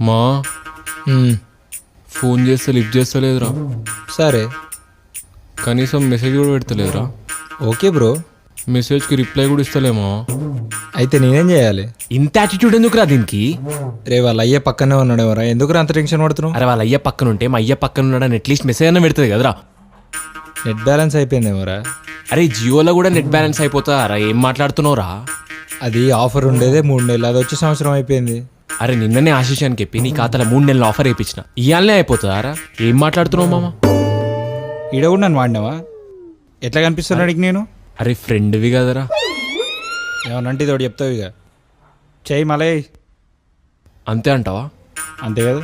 మా మ్మ్. ఫోన్ చేస్తే లిఫ్ట్ చేస్తలేదురా, సరే కనీసం మెసేజ్ కూడా పెడతలేదురా. Okay bro. మెసేజ్కి రిప్లై కూడా ఇస్తలేమా? అయితే నేనేం చేయాలి? ఇంత యాటిట్యూడ్ ఎందుకురా దీనికి? రే వాళ్ళ అయ్యే పక్కనే ఉన్నాడేమరా, ఎందుకు అంత టెన్షన్ పడుతున్నావు? అరే వాళ్ళ అయ్య పక్కన ఉంటే మా అయ్య పక్కన ఉన్నాడని అట్లీస్ట్ మెసేజ్ అన్న పెడుతుంది కదరా. నెట్ బ్యాలెన్స్ అయిపోయిందేమోరా. అరే జియోలో కూడా నెట్ బ్యాలెన్స్ అయిపోతా రా, ఏం మాట్లాడుతున్నావురా? అది ఆఫర్ ఉండేదే 3 నెలలు, అది వచ్చి సంవత్సరం అయిపోయింది. అరే నిన్ననే ఆశీష్ అని చెప్పి నీ ఖాతాలో 3 నెలల ఆఫర్ వేయించిన, ఇయాలనే అయిపోతుందా రా? ఏం మాట్లాడుతున్నావు మామ? ఈడ కూడా నన్ను వాడినావా? ఎట్లా కనిపిస్తున్నాడు నేను? అరే ఫ్రెండ్వి కదరా. ఏమనంటే ఇది ఒకటి చెప్తావు ఇక చెయ్యి మలై. అంతే అంటావా? అంతే కదా.